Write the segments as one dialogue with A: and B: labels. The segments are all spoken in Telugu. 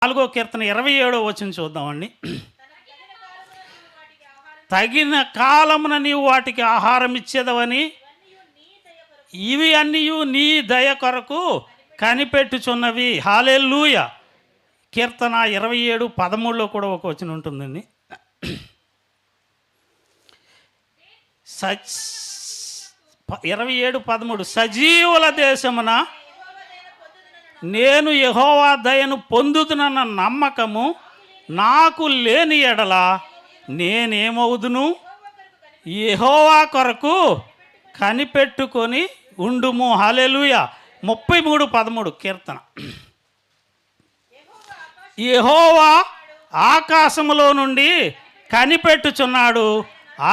A: 4వ కీర్తన 27వ వచనం చూద్దామండి. తగిన కాలమున నీవు వాటికి ఆహారం ఇచ్చేదవని ఇవి అన్నీ నీ దయ కొరకు కనిపెట్టుచున్నవి. హల్లెలూయా. కీర్తన 27:13 కూడా ఒక వచనం ఉంటుందండి. 27:13 సజీవుల దేశమున నేను యెహోవా దయను పొందుతున్న నమ్మకము నాకు లేని ఎడల నేనేమవుదును? యెహోవా కొరకు కనిపెట్టుకొని ఉండుము. హల్లెలూయా. 33:13 కీర్తన. యెహోవా ఆకాశములో నుండి కనిపెట్టుచున్నాడు,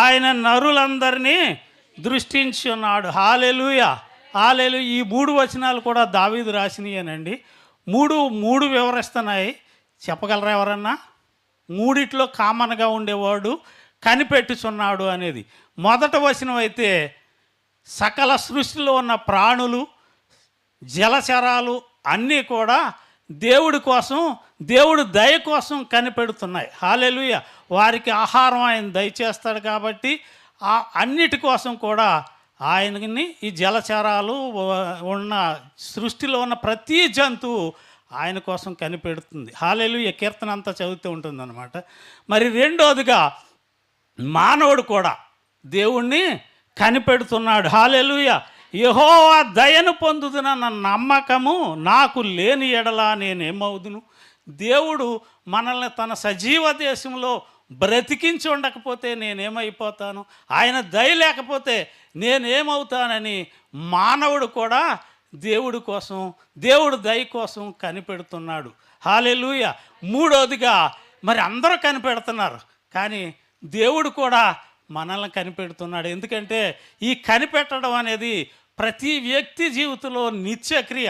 A: ఆయన నరులందరినీ దృష్టించున్నాడు. హల్లెలూయా. హల్లెలూయా. ఈ 3 వచనాలు కూడా దావీదు రాసినయేనండి. మూడు వివరిస్తున్నాయి. చెప్పగలరా ఎవరన్నా? మూడిట్లో కామన్గా ఉండేవాడు కనిపెట్టుచున్నాడు అనేది. మొదటి వచనం అయితే సకల సృష్టిలో ఉన్న ప్రాణులు, జలచరాలు అన్నీ కూడా దేవుడి కోసం, దేవుడు దయ కోసం కనిపెడుతున్నాయి. హల్లెలూయా. వారికి ఆహారం ఆయన దయచేస్తాడు కాబట్టి అన్నిటి కోసం కూడా ఆయనని ఈ జలచరాలు ఉన్న సృష్టిలో ఉన్న ప్రతి జంతువు ఆయన కోసం కనిపెడుతుంది. హల్లెలూయా. కీర్తన అంతా చదువుతూ ఉంటుందన్నమాట. మరి రెండోదిగా మానవుడు కూడా దేవుణ్ణి కనిపెడుతున్నాడు. హల్లెలూయా. యెహోవా దయను పొందుతున్న నమ్మకము నాకు లేని ఎడల నేనేమవుదును? దేవుడు మనల్ని తన సజీవ దేశంలో బ్రతికించి ఉండకపోతే నేనేమైపోతాను? ఆయన దయ లేకపోతే నేనేమవుతానని మానవుడు కూడా దేవుడి కోసం, దేవుడు దయ కోసం కనిపెడుతున్నాడు. హల్లెలూయా. మూడోదిగా మరి అందరూ కనిపెడుతున్నారు, కానీ దేవుడు కూడా మనల్ని కనిపెడుతున్నాడు. ఎందుకంటే ఈ కనిపెట్టడం అనేది ప్రతి వ్యక్తి జీవితంలో నిత్యక్రియ.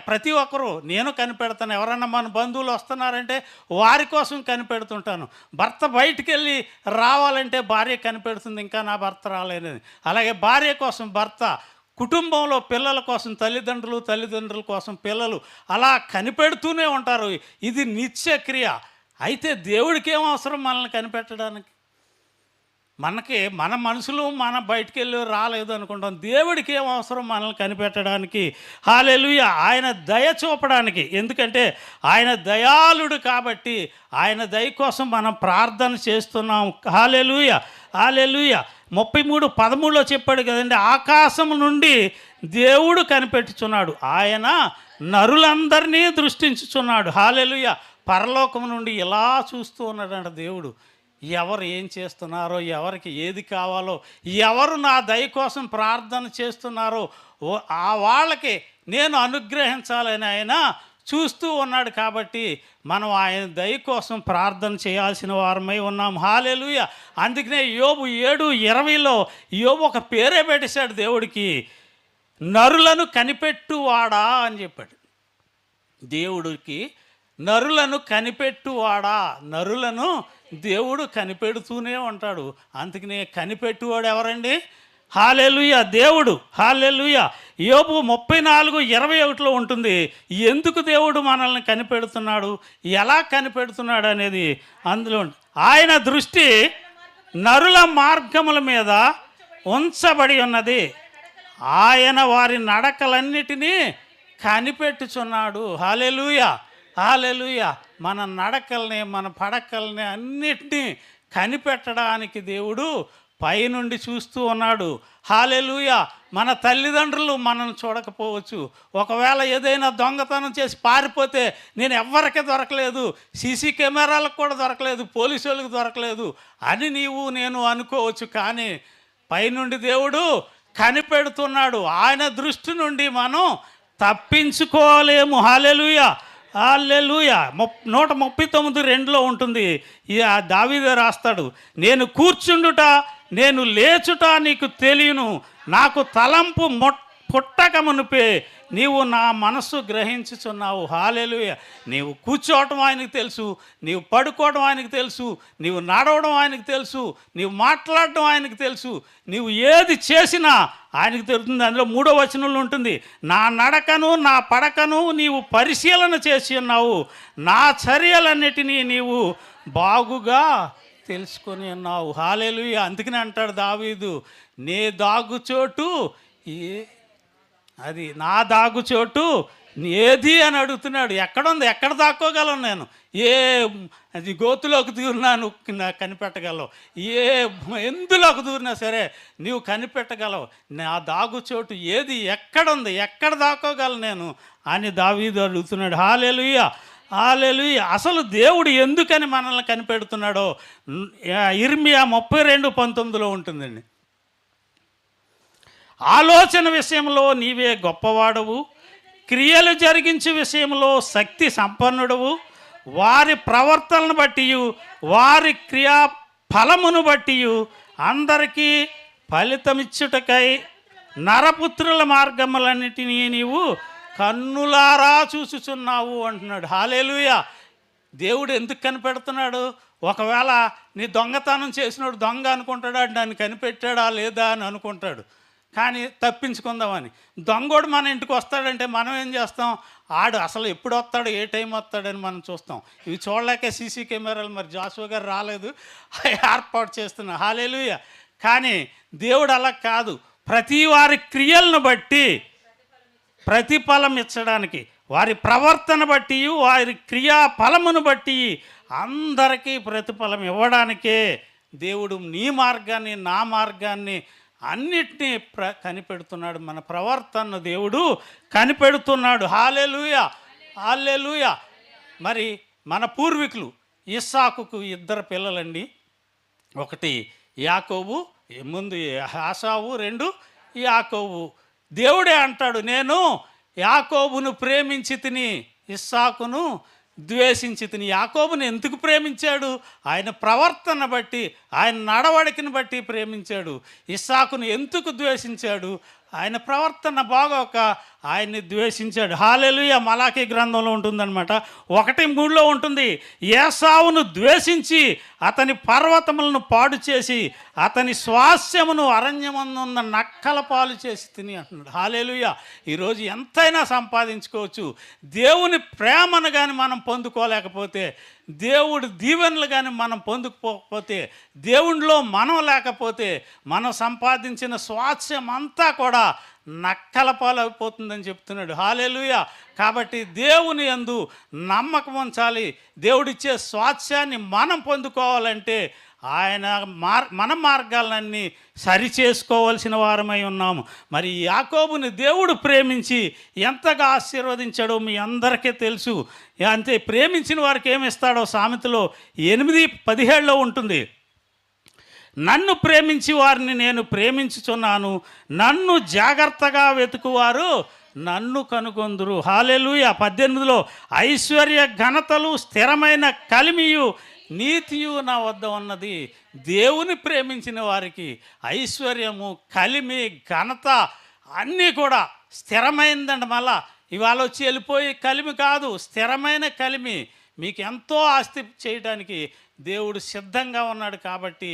A: ప్రతి ఒక్కరూ నేను కనిపెడతాను. ఎవరన్నా మన బంధువులు వస్తున్నారంటే వారి కోసం కనిపెడుతుంటాను. భర్త బయటికి వెళ్ళి రావాలంటే భార్య కనిపెడుతుంది, ఇంకా నా భర్త రాలేదని. అలాగే భార్య కోసం భర్త, కుటుంబంలో పిల్లల కోసం తల్లిదండ్రుల కోసం పిల్లలు అలా కనిపెడుతూనే ఉంటారు. ఇది నిత్యక్రియ. అయితే దేవుడికి ఏం అవసరం మనల్ని కనిపెట్టడానికి? మన మనుషులు మన బయటికి వెళ్ళి రాలేదు అనుకుంటాం. దేవుడికి ఏం అవసరం మనల్ని కనిపెట్టడానికి? హల్లెలూయా. ఆయన దయ చూపడానికి. ఎందుకంటే ఆయన దయాళుడు కాబట్టి ఆయన దయ కోసం మనం ప్రార్థన చేస్తున్నాం. హల్లెలూయా. హల్లెలూయా. 33:13 చెప్పాడు కదండి, ఆకాశం నుండి దేవుడు కనిపెట్టుచున్నాడు, ఆయన నరులందరినీ దృష్టించుచున్నాడు. హల్లెలూయా. పరలోకం నుండి ఇలా చూస్తూ ఉన్నాడంట దేవుడు. ఎవరు ఏం చేస్తున్నారో, ఎవరికి ఏది కావాలో, ఎవరు నా దయ కోసం ప్రార్థన చేస్తున్నారో ఆ వాళ్ళకి నేను అనుగ్రహించాలని ఆయన చూస్తూ ఉన్నాడు. కాబట్టి మనం ఆయన దయ కోసం ప్రార్థన చేయాల్సిన వారమై ఉన్నాం. హల్లెలూయా. అందుకనే యోబు 7:20 యోబు ఒక పేరే పెట్టేశాడు దేవుడికి, నరులను కనిపెట్టువాడా అని చెప్పాడు. దేవుడికి నరులను కనిపెట్టువాడా. నరులను దేవుడు కనిపెడుతూనే ఉంటాడు. అందుకనే కనిపెట్టువాడు ఎవరండి? హల్లెలూయా, దేవుడు. హల్లెలూయా. యోబు 34:21 ఉంటుంది. ఎందుకు దేవుడు మనల్ని కనిపెడుతున్నాడు, ఎలా కనిపెడుతున్నాడు అనేది అందులో ఆయన దృష్టి నరుల మార్గముల మీద ఉంచబడి ఉన్నది, ఆయన వారి నడకలన్నిటినీ కనిపెట్టుచున్నాడు. హల్లెలూయా. హల్లెలూయా. మన నడకల్ని, మన పడకల్ని అన్నిటినీ కనిపెట్టడానికి దేవుడు పైనుండి చూస్తూ ఉన్నాడు. హల్లెలూయా. మన తల్లిదండ్రులు మనల్ని చూడకపోవచ్చు. ఒకవేళ ఏదైనా దొంగతనం చేసి పారిపోతే నేను ఎవ్వరికి దొరకలేదు, సీసీ కెమెరాలకు కూడా దొరకలేదు, పోలీసు వాళ్ళకి దొరకలేదు అని నేను అనుకోవచ్చు. కానీ పైనుండి దేవుడు కనిపెడుతున్నాడు. ఆయన దృష్టి నుండి మనం తప్పించుకోలేము. హల్లెలూయా. హల్లెలూయా. 139:2 ఉంటుంది. దావీదు రాస్తాడు, నేను కూర్చుండుట, నేను లేచుట నీకు తెలియను, నాకు తలంపు పుట్టక మునిపే నీవు నా మనస్సు గ్రహించుచున్నావు. హల్లెలూయా. నీవు కూర్చోవటం ఆయనకు తెలుసు, నీవు పడుకోవడం ఆయనకు తెలుసు, నీవు నడవడం ఆయనకు తెలుసు, నీవు మాట్లాడడం ఆయనకు తెలుసు, నీవు ఏది చేసినా ఆయనకు తెలుస్తుంది. అందులో 3వ వచనంలో ఉంటుంది, నా నడకను నా పడకను నీవు పరిశీలన చేసి ఉన్నావు, నా చర్యలన్నిటినీ నీవు బాగుగా తెలుసుకొని ఉన్నావు. హల్లెలూయా. అందుకని అంటాడు దావీదు, నీ దాగుచోటు అది నా దాగుచోటు ఏది అని అడుగుతున్నాడు. ఎక్కడుంది? ఎక్కడ దాక్కోగలను నేను? ఏ అది గోతులోకి దూరినాను కనిపెట్టగలవు, ఎందులోకి దూరినా సరే నీవు కనిపెట్టగలవు. నా దాగుచోటు ఏది, ఎక్కడుంది, ఎక్కడ దాక్కోగలను నేను అని దావీదు అడుగుతున్నాడు. హల్లెలూయా. హల్లెలూయా. అసలు దేవుడు ఎందుకని మనల్ని కనిపెడుతున్నాడో ఇర్మియా 32:19 ఉంటుందండి. ఆలోచన విషయంలో నీవే గొప్పవాడవు, క్రియలు జరిగించే విషయంలో శక్తి సంపన్నుడవు, వారి ప్రవర్తనను బట్టి వారి క్రియా ఫలమును బట్టి అందరికీ ఫలితమిచ్చుటకై నరపుత్రుల మార్గములన్నిటినీ నీవు కన్నులారా చూసుచున్నావు అంటున్నాడు. హల్లెలూయా. దేవుడు ఎందుకు కనిపెడుతున్నాడు? ఒకవేళ నీ దొంగతనం చేసినోడు దొంగ అనుకుంటాడా, దాన్ని కనిపెట్టాడా లేదా అని అనుకుంటాడు, కానీ తప్పించుకుందామని. దొంగోడు మన ఇంటికి వస్తాడంటే మనం ఏం చేస్తాం? ఆడు అసలు ఎప్పుడు వస్తాడు, ఏ టైం వస్తాడని మనం చూస్తాం. ఇవి చూడలేకే సీసీ కెమెరాలు మరి జాషువా గారు రాలేదు, ఏర్పాటు చేస్తున్నా. హల్లెలూయా. కానీ దేవుడు అలా కాదు, ప్రతి వారి క్రియలను బట్టి ప్రతిఫలం ఇచ్చడానికి, వారి ప్రవర్తన బట్టి వారి క్రియా ఫలమును బట్టి అందరికీ ప్రతిఫలం ఇవ్వడానికే దేవుడు నీ మార్గాన్ని నా మార్గాన్ని అన్నిటినీ కనిపెడుతున్నాడు. మన ప్రవర్తనను దేవుడు కనిపెడుతున్నాడు. హల్లెలూయా. హల్లెలూయా. మరి మన పూర్వీకులు ఇస్సాకుకు 2 పిల్లలండి. ఒకటి యాకోబు, ముందు ఏశావు, 2 యాకోబు. దేవుడే అంటాడు, నేను యాకోబును ప్రేమించి తిని ఇస్సాకును ద్వేషించి తిని. యాకోబుని ఎందుకు ప్రేమించాడు? ఆయన ప్రవర్తన బట్టి, ఆయన నడవడికను బట్టి ప్రేమించాడు. ఇస్సాకును ఎందుకు ద్వేషించాడు? ఆయన ప్రవర్తన బాగోక ఆయన్ని ద్వేషించాడు. హల్లెలూయా. మలాకీ గ్రంథంలో ఉంటుందన్నమాట, 1:3 ఉంటుంది, ఏశావును ద్వేషించి అతని పర్వతములను పాడు చేసి అతని స్వాస్యమును అరణ్యమందున్న నక్కల పాలు చేసి తిని అంటున్నాడు. హల్లెలూయా. ఈరోజు ఎంతైనా సంపాదించుకోవచ్చు, దేవుని ప్రేమను కానీ మనం పొందుకోలేకపోతే, దేవుడి దీవెనలు కానీ మనం పొందుకోకపోతే, దేవునిలో మనం లేకపోతే, మనం సంపాదించిన స్వాస్యం అంతా కూడా నక్కల పాలైపోతుందని చెప్తున్నాడు. హల్లెలూయా. కాబట్టి దేవుని యందు నమ్మకం ఉంచాలి. దేవుడిచ్చే స్వాస్యాన్ని మనం పొందుకోవాలంటే ఆయన మన మార్గాలన్నీ సరి చేసుకోవాల్సిన వారమై ఉన్నాము. మరి యాకోబుని దేవుడు ప్రేమించి ఎంతగా ఆశీర్వదించాడో మీ అందరికీ తెలుసు. అంతే, ప్రేమించిన వారికి ఏమిస్తాడో సామెతలో 8:17 ఉంటుంది, నన్ను ప్రేమించి వారిని నేను ప్రేమించుచున్నాను, నన్ను జాగ్రత్తగా వెతుకువారు నన్ను కనుగొందురు. హల్లెలూయా. 18 ఐశ్వర్య ఘనతలు స్థిరమైన కలిమియు నీతియు నా వద్ద ఉన్నది. దేవుని ప్రేమించిన వారికి ఐశ్వర్యము, కలిమి, ఘనత అన్నీ కూడా స్థిరమైందండి. మళ్ళా ఇవాళ వచ్చి వెళ్ళిపోయి కలిమి కాదు, స్థిరమైన కలిమి. మీకు ఎంతో ఆస్తి చేయడానికి దేవుడు సిద్ధంగా ఉన్నాడు. కాబట్టి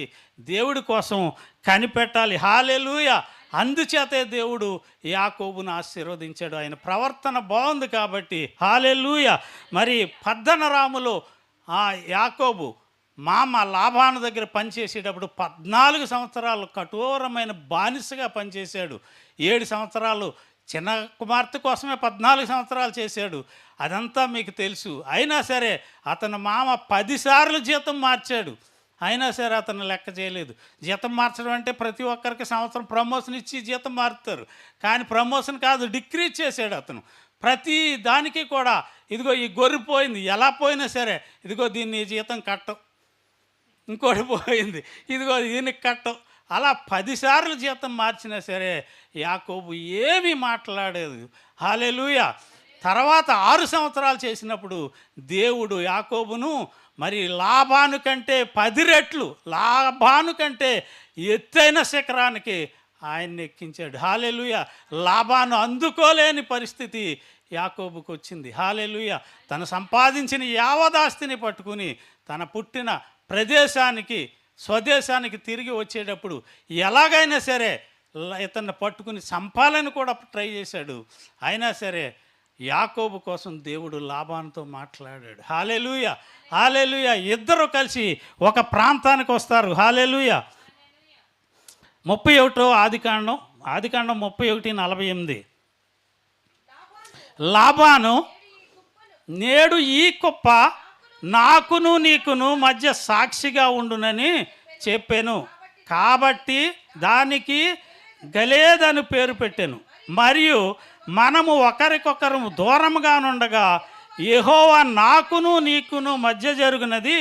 A: దేవుడి కోసం కనిపెట్టాలి. హల్లెలూయా. అందుచేతే దేవుడు యాకోబును ఆశీర్వదించాడు. ఆయన ప్రవర్తన బాగుంది కాబట్టి. హల్లెలూయా. మరి పద్దనరాములో యాకోబు మామ లాబాను దగ్గర పనిచేసేటప్పుడు 14 సంవత్సరాలు కఠోరమైన బానిసగా పనిచేశాడు. 7 సంవత్సరాలు చిన్న కుమార్తె కోసమే 14 సంవత్సరాలు చేశాడు. అదంతా మీకు తెలుసు. అయినా సరే అతను మామ 10 సార్లు జీతం మార్చాడు. అయినా సరే అతను లెక్క చేయలేదు. జీతం మార్చడం అంటే ప్రతి ఒక్కరికి సంవత్సరం ప్రమోషన్ ఇచ్చి జీతం మారుతారు, కానీ ప్రమోషన్ కాదు, డిక్రీజ్ చేశాడు అతను. ప్రతి దానికి కూడా ఇదిగో ఈ గొర్రె పోయింది, ఎలా పోయినా సరే ఇదిగో దీన్ని జీతం కట్టం, ఇంకోటి పోయింది ఇదిగో దీనికి కట్టం, అలా 10 సార్లు జీతం మార్చినా సరే యాకోబు ఏమీ మాట్లాడేది. హల్లెలూయా. తర్వాత 6 సంవత్సరాలు చేసినప్పుడు దేవుడు యాకోబును మరి లాబాను కంటే 10 రెట్లు, లాబాను కంటే ఎత్తైన శిఖరానికి ఆయన్ని ఎక్కించాడు. హల్లెలూయా. లాబాను అందుకోలేని పరిస్థితి యాకోబుకు వచ్చింది. హల్లెలూయా. తను సంపాదించిన యావదాస్తిని పట్టుకుని తన పుట్టిన ప్రదేశానికి స్వదేశానికి తిరిగి వచ్చేటప్పుడు ఎలాగైనా సరే ఇతన్ని పట్టుకుని చంపాలని కూడా ట్రై చేశాడు. అయినా సరే యాకోబు కోసం దేవుడు లాబానుతో మాట్లాడాడు. హల్లెలూయా. హల్లెలూయా. ఇద్దరు కలిసి ఒక ప్రాంతానికి వస్తారు. హల్లెలూయా. 31 ఆదికాండం 31:48. లాబాను, నేడు ఈ కుప్ప నాకును నీకును మధ్య సాక్షిగా ఉండునని చెప్పాను, కాబట్టి దానికి గలేద్ అని పేరు పెట్టాను. మరియు మనము ఒకరికొకరు దూరముగా నుండగా యెహోవా నాకును నీకును మధ్య జరుగునది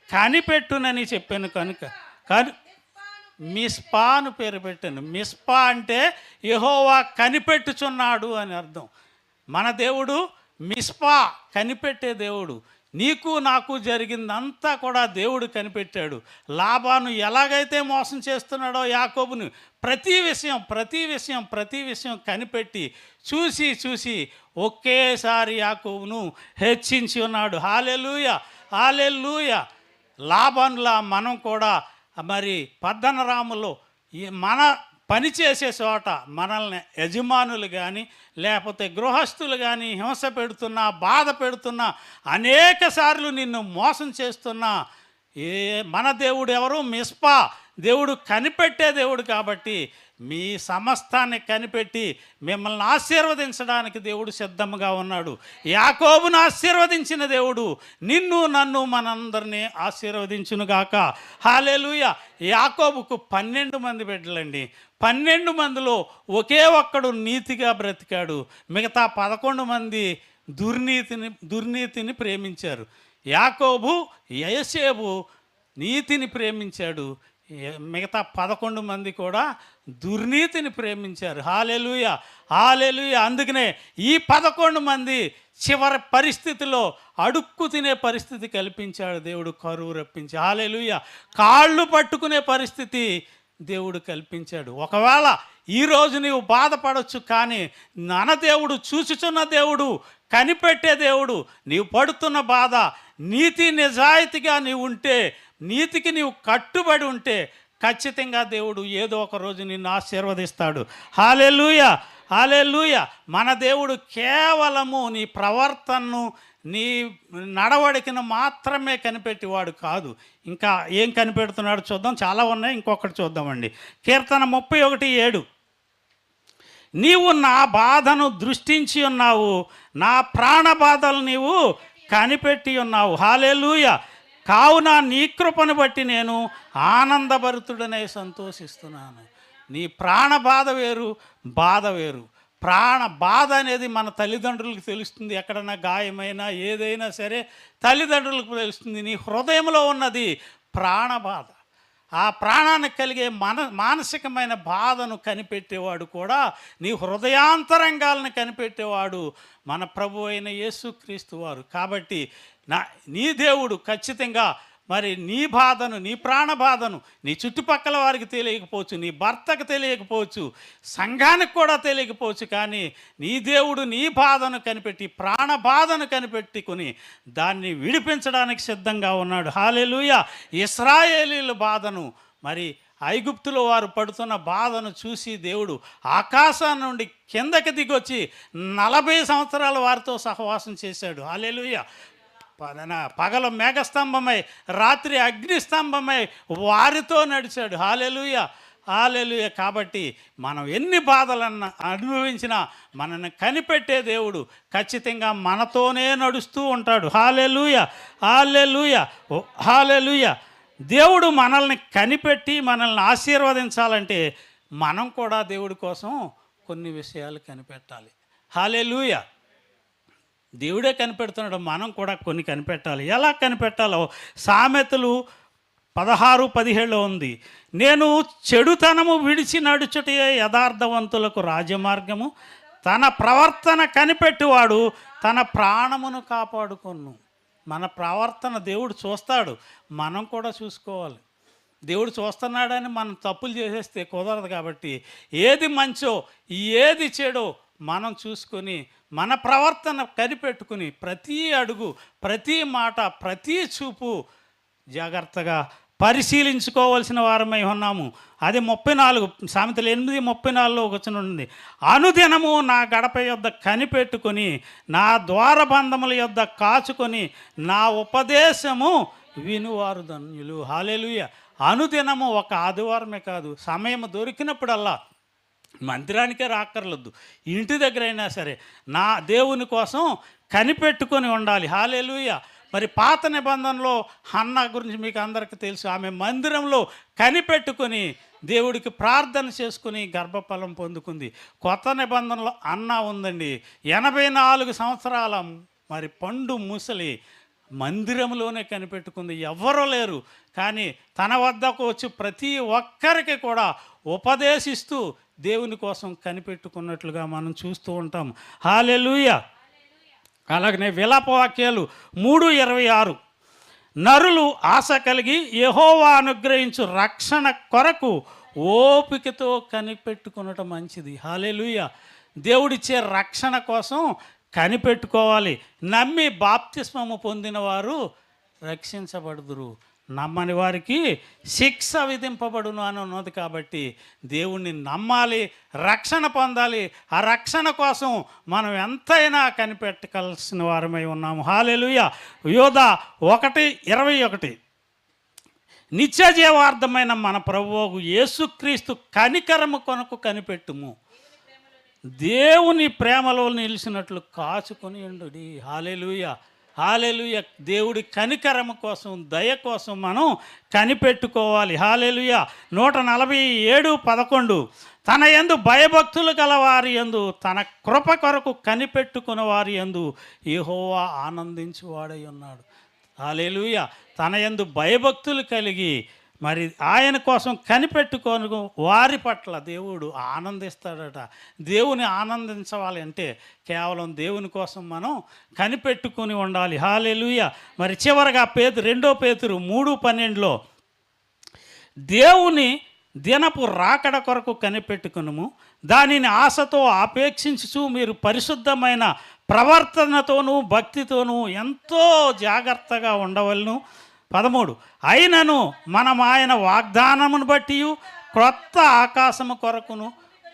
A: కనిపెట్టునని చెప్పాను. కానీ మిస్పా అని పేరు పెట్టాను. మిస్పా అంటే యెహోవా కనిపెట్టుచున్నాడు అని అర్థం. మన దేవుడు మిస్పా, కనిపెట్టే దేవుడు. నీకు నాకు జరిగిందంతా కూడా దేవుడు కనిపెట్టాడు. లాబాను ఎలాగైతే మోసం చేస్తున్నాడో యాకోబుని ప్రతి విషయం కనిపెట్టి చూసి ఒకేసారి యాకోబును హెచ్చించి ఉన్నాడు. హల్లెలూయా. హల్లెలూయా. లాబానులా మనం కూడా మరి పద్దనరాములో మన పని చేసే చోట మనల్ని యజమానులు కానీ లేకపోతే గృహస్థులు కానీ హింస పెడుతున్నా, బాధ పెడుతున్నా, అనేక సార్లు నిన్ను మోసం చేస్తున్నా మన దేవుడు ఎవరు? మిస్పా. దేవుడు కనిపెట్టే దేవుడు. కాబట్టి మీ సమస్తాన్ని కనిపెట్టి మిమ్మల్ని ఆశీర్వదించడానికి దేవుడు సిద్ధంగా ఉన్నాడు. యాకోబును ఆశీర్వదించిన దేవుడు నిన్ను నన్ను మనందరినీ ఆశీర్వదించునుగాక. హల్లెలూయా. యాకోబుకు 12 మంది బిడ్డలండి. 12 మందిలో ఒకే ఒక్కడు నీతిగా బ్రతికాడు. మిగతా 11 మంది దుర్నీతిని ప్రేమించారు. యాకోబు, యోసేపు నీతిని ప్రేమించాడు. మిగతా 11 మంది కూడా దుర్నీతిని ప్రేమించారు. హల్లెలూయా. హల్లెలూయా. అందుకనే ఈ 11 మంది చివరి పరిస్థితిలో అడుక్కు తినే పరిస్థితి కల్పించాడు దేవుడు, కరువు రప్పించి. హల్లెలూయా. కాళ్ళు పట్టుకునే పరిస్థితి దేవుడు కల్పించాడు. ఒకవేళ ఈరోజు నీవు బాధపడవచ్చు, కానీ మన దేవుడు చూచుచున్న దేవుడు, కనిపెట్టే దేవుడు. నీవు పడుతున్న బాధ నీతి నిజాయితీగా నీవు ఉంటే, నీతికి నీవు కట్టుబడి ఉంటే ఖచ్చితంగా దేవుడు ఏదో ఒక రోజు నిన్ను ఆశీర్వదిస్తాడు. హల్లెలూయా. హల్లెలూయా. మన దేవుడు కేవలము నీ ప్రవర్తనను, నీ నడవడికను మాత్రమే కనిపెట్టేవాడు కాదు. ఇంకా ఏం కనిపెడుతున్నాడు చూద్దాం. చాలా ఉన్నాయి, ఇంకొకటి చూద్దామండి. కీర్తన 31:7. నీవు నా బాధను దృష్టించి ఉన్నావు, నా ప్రాణ బాధలు నీవు కనిపెట్టి ఉన్నావు. హల్లెలూయా. కావున నీ కృపను బట్టి నేను ఆనందభరితుడనే సంతోషిస్తున్నాను. నీ ప్రాణ బాధ వేరు, బాధ వేరు. ప్రాణ బాధ అనేది మన తల్లిదండ్రులకు తెలుస్తుంది. ఎక్కడన్నా గాయమైనా ఏదైనా సరే తల్లిదండ్రులకు తెలుస్తుంది. నీ హృదయంలో ఉన్నది ప్రాణ బాధ. ఆ ప్రాణానికి కలిగే మానసికమైన బాధను కనిపెట్టేవాడు కూడా, నీ హృదయాంతరంగాలను కనిపెట్టేవాడు మన ప్రభు అయిన యేసుక్రీస్తు వారు. కాబట్టి నీ దేవుడు ఖచ్చితంగా మరి నీ బాధను, నీ ప్రాణ బాధను నీ చుట్టుపక్కల వారికి తెలియకపోవచ్చు, నీ భర్తకు తెలియకపోవచ్చు, సంఘానికి కూడా తెలియకపోవచ్చు, కానీ నీ దేవుడు నీ బాధను కనిపెట్టి, ప్రాణ బాధను కనిపెట్టుకుని దాన్ని విడిపించడానికి సిద్ధంగా ఉన్నాడు. హల్లెలూయా. ఇశ్రాయేలీల బాధను, మరి ఐగుప్తులో వారు పడుతున్న బాధను చూసి దేవుడు ఆకాశం నుండి కిందకి దిగొచ్చి 40 సంవత్సరాలు వారితో సహవాసం చేశాడు. హల్లెలూయా. పగలు మేఘస్తంభమై, రాత్రి అగ్నిస్తంభమై వారితో నడిచాడు. హల్లెలూయా. హల్లెలూయా. కాబట్టి మనం ఎన్ని బాధలన్నా అనుభవించినా మనల్ని కనిపెట్టే దేవుడు ఖచ్చితంగా మనతోనే నడుస్తూ ఉంటాడు. హల్లెలూయా. హల్లెలూయా. హల్లెలూయా. దేవుడు మనల్ని కనిపెట్టి మనల్ని ఆశీర్వదించాలంటే మనం కూడా దేవుడి కోసం కొన్ని విషయాలు కనిపెట్టాలి. హల్లెలూయా. దేవుడే కనిపెడుతున్నాడు, మనం కూడా కొన్ని కనిపెట్టాలి. ఎలా కనిపెట్టాలో సామెతలు 16:17 ఉంది. నేను చెడుతనము విడిచి నడుచుటే యథార్థవంతులకు రాజమార్గము, తన ప్రవర్తన కనిపెట్టువాడు తన ప్రాణమును కాపాడుకొను. మన ప్రవర్తన దేవుడు చూస్తాడు, మనం కూడా చూసుకోవాలి. దేవుడు చూస్తున్నాడని మనం తప్పులు చేసేస్తే కుదరదు. కాబట్టి ఏది మంచో ఏది చెడో మనం చూసుకొని మన ప్రవర్తన కనిపెట్టుకుని ప్రతి అడుగు, ప్రతి మాట, ప్రతి చూపు జాగ్రత్తగా పరిశీలించుకోవాల్సిన వారమై ఉన్నాము. అది 34 సామెతలు 8:34 వచనం ఉంది. అనుదినము నా గడప యొద్ద కనిపెట్టుకొని నా ద్వారబంధముల యొద్ద కాచుకొని నా ఉపదేశము వినువారు ధన్యులు. హల్లెలూయా. అనుదినము ఒక ఆదివారమే కాదు, సమయం దొరికినప్పుడల్లా మందిరానికే రాక్కర్లేదు, ఇంటి దగ్గర అయినా సరే నా దేవుని కోసం కనిపెట్టుకొని ఉండాలి. హల్లెలూయా. మరి పాత నిబంధనలో హన్నా గురించి మీకు అందరికీ తెలుసు. ఆమె మందిరంలో కనిపెట్టుకొని దేవుడికి ప్రార్థన చేసుకుని గర్భఫలం పొందుకుంది. కొత్త నిబంధనలో అన్నా ఉందండి, 84 సంవత్సరాల మరి పండు ముసలి మందిరంలోనే కనిపెట్టుకుంది. ఎవ్వరూ లేరు, కానీ తన వద్దకు వచ్చి ప్రతి ఒక్కరికి కూడా ఉపదేశిస్తూ దేవుని కోసం కనిపెట్టుకున్నట్లుగా మనం చూస్తూ ఉంటాం. హల్లెలూయా. అలాగనే విలాపవాక్యాలు 3:26 నరులు ఆశ కలిగి యెహోవా అనుగ్రహించు రక్షణ కొరకు ఓపికతో కనిపెట్టుకునటం మంచిది. హల్లెలూయా. దేవుడిచ్చే రక్షణ కోసం కనిపెట్టుకోవాలి. నమ్మి బాప్తిస్మము పొందిన వారు రక్షించబడుదురు, నమ్మని వారికి శిక్ష విధింపబడును అని ఉన్నది. కాబట్టి దేవుణ్ణి నమ్మాలి, రక్షణ పొందాలి. ఆ రక్షణ కోసం మనం ఎంతైనా కనిపెట్టవలసిన వారమై ఉన్నాము. హల్లెలూయా. యోధా 1:21 నిత్య జీవార్థమైన మన ప్రభువు యేసుక్రీస్తు కనికరము కొరకు కనిపెట్టుము, దేవుని ప్రేమలో నిలిచినట్లు కాచుకొని ఉండుడి. హల్లెలూయా. హల్లెలూయా. దేవుడి కనికరము కోసం, దయ కోసం మనం కనిపెట్టుకోవాలి. హల్లెలూయా. 147:11 తన యందు భయభక్తులు గల వారి యందు తన కృప కొరకు కనిపెట్టుకున్న వారి యందు యెహోవా ఆనందించువాడై ఉన్నాడు. హల్లెలూయా. తన యందు భయభక్తులు కలిగి మరి ఆయన కోసం కనిపెట్టుకొని వారి పట్ల దేవుడు ఆనందిస్తాడట. దేవుని ఆనందించవాలి అంటే కేవలం దేవుని కోసం మనం కనిపెట్టుకొని ఉండాలి. హల్లెలూయా. మరి చివరగా 2 పేతురు 3:12 దేవుని దినపు రాకడ కొరకు కనిపెట్టుకునుము, దానిని ఆశతో ఆపేక్షించుచు మీరు పరిశుద్ధమైన ప్రవర్తనతోనూ భక్తితోనూ ఎంతో జాగ్రత్తగా ఉండవలను. 13 అయినను మనం ఆయన వాగ్దానమును బట్టి క్రొత్త ఆకాశము కొరకును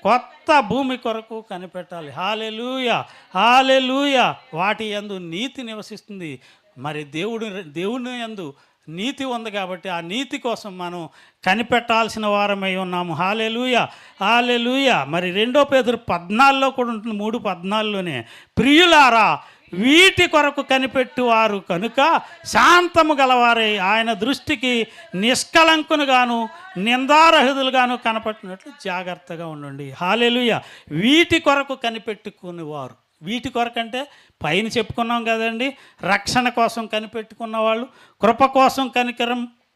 A: కొత్త భూమి కొరకు కనిపెట్టాలి. హల్లెలూయా. హల్లెలూయా. వాటి యందు నీతి నివసిస్తుంది. మరి దేవుని యందు నీతి ఉంది కాబట్టి ఆ నీతి కోసం మనం కనిపెట్టాల్సిన వారమై ఉన్నాము. హల్లెలూయా. హల్లెలూయా. మరి 2 పేతురు 14 కూడా ఉంటుంది. 3:14 ప్రియులారా వీటి కొరకు కనిపెట్టువారు కనుక శాంతము గలవారై ఆయన దృష్టికి నిష్కలంకునుగాను నిందారహితులుగాను కనపట్టినట్లు జాగ్రత్తగా ఉండండి. హల్లెలూయా. వీటి కొరకు కనిపెట్టుకునేవారు, వీటి కొరకంటే పైన చెప్పుకున్నాం కదండి, రక్షణ కోసం కనిపెట్టుకున్న వాళ్ళు, కృప కోసం,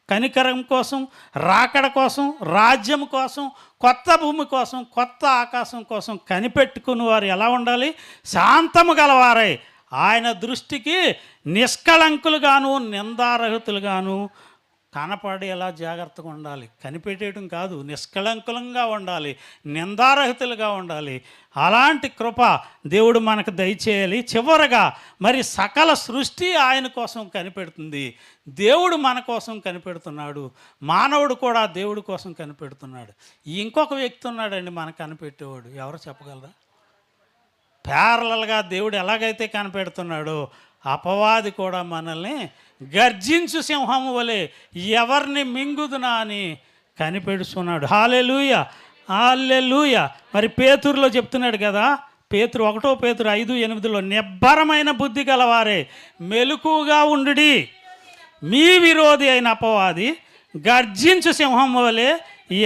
A: కనికరం కోసం, రాకడ కోసం, రాజ్యం కోసం, కొత్త భూమి కోసం, కొత్త ఆకాశం కోసం కనిపెట్టుకుని వారు ఎలా ఉండాలి? శాంతము గలవారై ఆయన దృష్టికి నిష్కళంకులుగాను నిందారహితులుగాను కనపడేలా జాగ్రత్తగా ఉండాలి. కనిపెట్టేయడం కాదు, నిష్కళంకులంగా ఉండాలి, నిందారహితులుగా ఉండాలి. అలాంటి కృప దేవుడు మనకు దయచేయాలి. చివరగా మరి సకల సృష్టి ఆయన కోసం కనిపెడుతుంది. దేవుడు మన కోసం కనిపెడుతున్నాడు, మానవుడు కూడా దేవుడి కోసం కనిపెడుతున్నాడు. ఇంకొక వ్యక్తి ఉన్నాడండి మనకు కనిపెట్టేవాడు, ఎవరు చెప్పగలరా? ప్యారలల్గా దేవుడు ఎలాగైతే కనిపెడుతున్నాడో అపవాది కూడా మనల్ని గర్జించు సింహము వలె ఎవరిని మింగుదునా అని కనిపెడుతున్నాడు. హల్లెలూయా. హల్లెలూయా. మరి పేతురులో చెప్తున్నాడు కదా, 1 పేతురు 5:8 నిబ్బరమైన బుద్ధి గలవారే మెలకుగా ఉండుడి, మీ విరోధి అయిన అపవాది గర్జించు సింహం వలె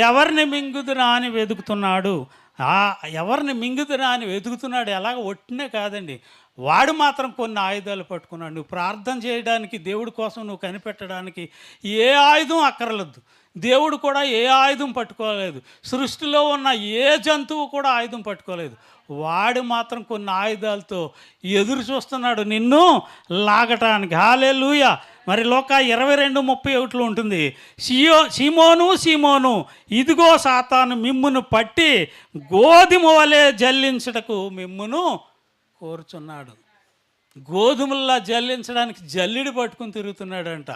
A: ఎవరిని మింగుదునా అని వెతుకుతున్నాడు. ఎవరిని మింగుదునా అని వెతుకుతున్నాడు. ఎలాగ ఒట్టినే కాదండి, వాడు మాత్రం కొన్ని ఆయుధాలు పట్టుకున్నాడు. నువ్వు ప్రార్థన చేయడానికి, దేవుడి కోసం నువ్వు కనిపెట్టడానికి ఏ ఆయుధం అక్కర్లేదు. దేవుడు కూడా ఏ ఆయుధం పట్టుకోలేదు. సృష్టిలో ఉన్న ఏ జంతువు కూడా ఆయుధం పట్టుకోలేదు. వాడు మాత్రం కొన్ని ఆయుధాలతో ఎదురు చూస్తున్నాడు నిన్ను లాగటానికి. హల్లెలూయా. మరి లోకా 22:31 ఉంటుంది, సీమోను సీమోను, ఇదిగో సాతాను మిమ్మును పట్టి గోధుమ వలె జల్లించుటకు మిమ్మును కోరుచున్నాడు. గోధుమల్లా జల్లించడానికి జల్లిడి పట్టుకుని తిరుగుతున్నాడంట.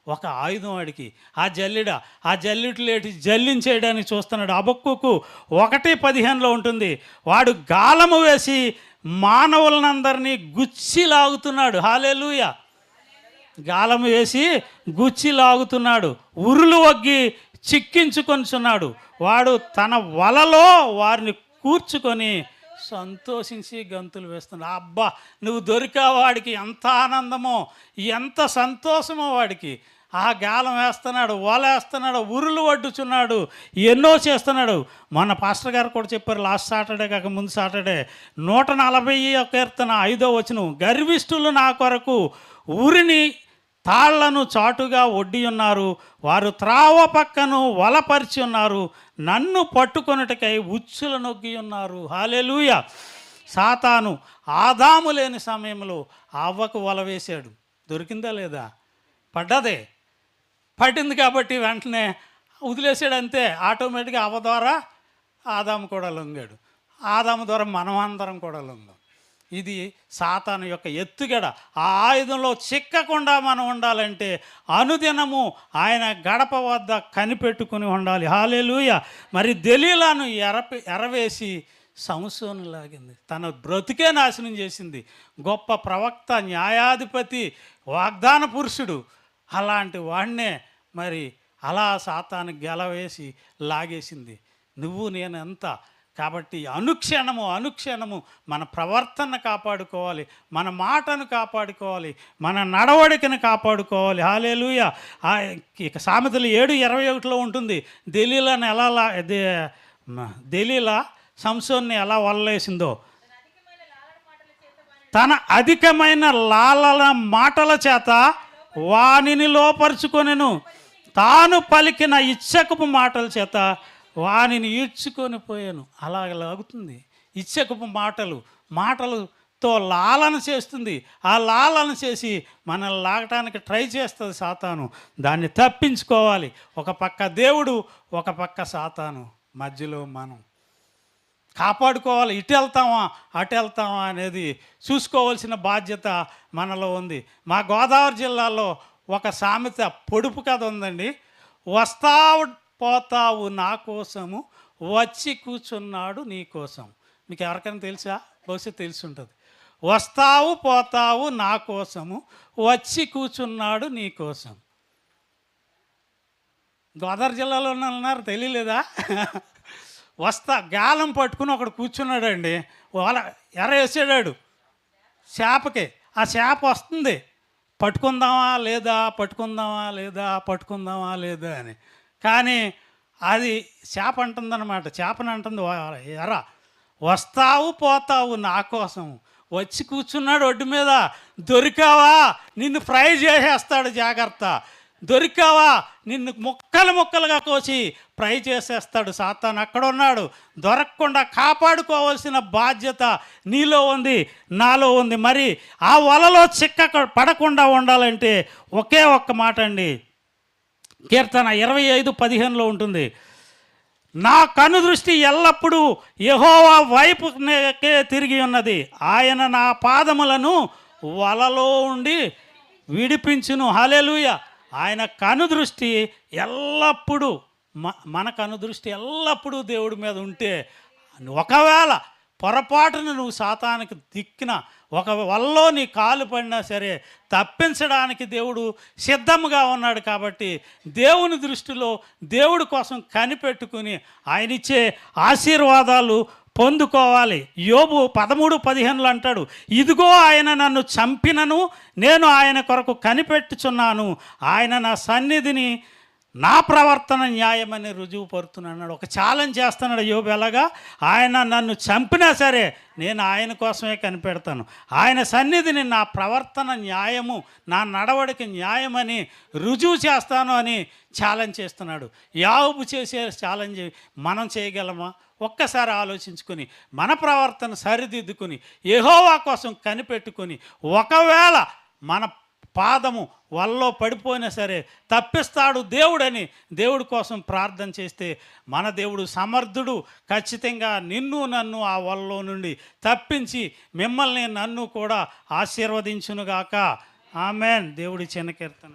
A: ఒక ఆయుధం వాడికి ఆ జల్లిట్లేటి జల్లించేయడానికి చూస్తున్నాడు. హబక్కూకు 1:15 ఉంటుంది, వాడు గాలము వేసి మానవులందరినీ గుచ్చి లాగుతున్నాడు. హల్లెలూయా. గాలము వేసి గుచ్చి లాగుతున్నాడు, ఉరులు వగ్గి చిక్కించుకొనిచున్నాడు. వాడు తన వలలో వారిని కూర్చుకొని సంతోషించి గంతులు వేస్తున్నాడు. అబ్బా, నువ్వు దొరికావు. వాడికి ఎంత ఆనందమో, ఎంత సంతోషమో వాడికి. ఆ గాలం వేస్తున్నాడు, వల వేస్తున్నాడు, ఉరులు వడ్డుచున్నాడు, ఎన్నో చేస్తున్నాడు. మన పాస్టర్ గారు కూడా చెప్పారు లాస్ట్ సాటర్డే కాక ముందు సాటర్డే, 141 కీర్తన 5వ వచనం, గర్విష్ఠులు నా కొరకు ఊరిని తాళ్లను చాటుగా ఒడ్డి ఉన్నారు, వారు త్రావ పక్కను వలపరిచి ఉన్నారు, నన్ను పట్టుకొనుటకై ఉచ్చుల నొగ్గి ఉన్నారు. హల్లెలూయా. సాతాను ఆదాము లేని సమయంలో అవ్వకు వల వేశాడు. దొరికిందా లేదా? పడింది కాబట్టి వెంటనే వదిలేసాడు, అంతే. ఆటోమేటిక్గా అవ్వ ద్వారా ఆదాము కూడా లొంగాడు, ఆదాము ద్వారా మనం అందరం కూడా లొంగాం. ఇది సాతాను యొక్క ఎత్తుగడ. ఆ ఆయుధంలో చిక్కకుండా మనం ఉండాలంటే అనుదినము ఆయన గడప వద్ద కనిపెట్టుకుని ఉండాలి. హల్లెలూయా. మరి దెలీలాను ఎరవేసి సంసోను లాగింది, తన బ్రతుకే నాశనం చేసింది. గొప్ప ప్రవక్త, న్యాయాధిపతి, వాగ్దాన పురుషుడు, అలాంటి వాడినే మరి అలా సాతాను గెలవేసి లాగేసింది. నువ్వు నేను ఎంత. కాబట్టి అనుక్షణము మన ప్రవర్తన కాపాడుకోవాలి, మన మాటను కాపాడుకోవాలి, మన నడవడికను కాపాడుకోవాలి. హల్లెలూయా. ఇక సామెతలు 7:21 ఉంటుంది, దెలీలా సంసోన్ని ఎలా వల్లేసిందో, తన అధికమైన లాలన మాటల చేత వానిని లోపరుచుకొనెను, తాను పలికిన ఇచ్చకపు మాటల చేత వానిని ఈడ్చుకొని పోయాను. అలాగలాగుతుంది. ఇచ్చకపు మాటలతో లాలన చేస్తుంది. ఆ లాలన చేసి మనల్ని లాగటానికి ట్రై చేస్తుంది సాతాను. దాన్ని తప్పించుకోవాలి. ఒక పక్క దేవుడు, ఒక పక్క సాతాను, మధ్యలో మనం కాపాడుకోవాలి. ఇటు వెళ్తామా అటు వెళ్తామా అనేది చూసుకోవాల్సిన బాధ్యత మనలో ఉంది. మా గోదావరి జిల్లాలో ఒక సామెత, పొడుపు కథ ఉందండి. వస్తావు పోతావు నా కోసము, వచ్చి కూర్చున్నాడు నీ కోసం. మీకు ఎవరికైనా తెలుసా? బహుశా తెలిసి ఉంటుంది. వస్తావు పోతావు నా కోసము, వచ్చి కూర్చున్నాడు నీ కోసం. గోదావరి జిల్లాలో ఉన్నారు, తెలియలేదా? గాలం పట్టుకుని ఒకడు కూర్చున్నాడండి, వాళ్ళ ఎర్ర వేసాడాడు చేపకి. ఆ చేప వస్తుంది, పట్టుకుందామా లేదా అని. కానీ అది చేప అంటుందన్నమాట, చేపని అంటుంది ఎర్ర, వస్తావు పోతావు నా కోసం, వచ్చి కూర్చున్నాడు ఒడ్డు మీద. దొరికావా నిన్ను ఫ్రై చేసేస్తాడు, జాగ్రత్త. దొరికావా నిన్ను ముక్కలుగా కోసి ఫ్రై చేసేస్తాడు సాతాను. అక్కడ ఉన్నాడు. దొరకకుండా కాపాడుకోవాల్సిన బాధ్యత నీలో ఉంది, నాలో ఉంది. మరి ఆ వలలో పడకుండా ఉండాలంటే ఒకే ఒక్క మాట అండి. కీర్తన 25:15 ఉంటుంది, నా కనుదృష్టి ఎల్లప్పుడూ యెహోవా వైపుకే తిరిగి ఉన్నది, ఆయన నా పాదములను వలలో ఉండి విడిపించును. హల్లెలూయా. ఆయన కనుదృష్టి ఎల్లప్పుడూ, మన కనుదృష్టి ఎల్లప్పుడూ దేవుడి మీద ఉంటే, ఒకవేళ పొరపాటును నువ్వు సాతానికి దిక్కిన ఒక వల్లో నీ కాలు పడినా సరే తప్పించడానికి దేవుడు సిద్ధంగా ఉన్నాడు. కాబట్టి దేవుని దృష్టిలో దేవుడి కోసం కనిపెట్టుకుని ఆయన ఇచ్చే ఆశీర్వాదాలు పొందుకోవాలి. యోబు 13:15 అంటాడు, ఇదిగో ఆయన నన్ను చంపినను నేను ఆయన కొరకు కనిపెట్టుచున్నాను, ఆయన నా సన్నిధిని నా ప్రవర్తన న్యాయమని రుజువు పరుతున్నాడు. ఒక ఛాలెంజ్ చేస్తున్నాడు యోబు. ఎలాగా? ఆయన నన్ను చంపినా సరే నేను ఆయన కోసమే కనిపెడతాను, ఆయన సన్నిధిని నా ప్రవర్తన న్యాయము, నా నడవడికి న్యాయమని రుజువు చేస్తాను అని ఛాలెంజ్ చేస్తున్నాడు. యోబు చేసే ఛాలెంజ్ మనం చేయగలమా? ఒక్కసారి ఆలోచించుకొని మన ప్రవర్తన సరిదిద్దుకొని యెహోవా కోసం కనిపెట్టుకొని, ఒకవేళ మన పాదము వల్లో పడిపోయినా సరే తప్పిస్తాడు దేవుడని దేవుడి కోసం ప్రార్థన చేస్తే మన దేవుడు సమర్థుడు. ఖచ్చితంగా నిన్ను నన్ను ఆ వలలో నుండి తప్పించి మిమ్మల్ని నన్ను కూడా ఆశీర్వదించునుగాక. ఆమెన్. దేవుడి చిన్న కీర్తన.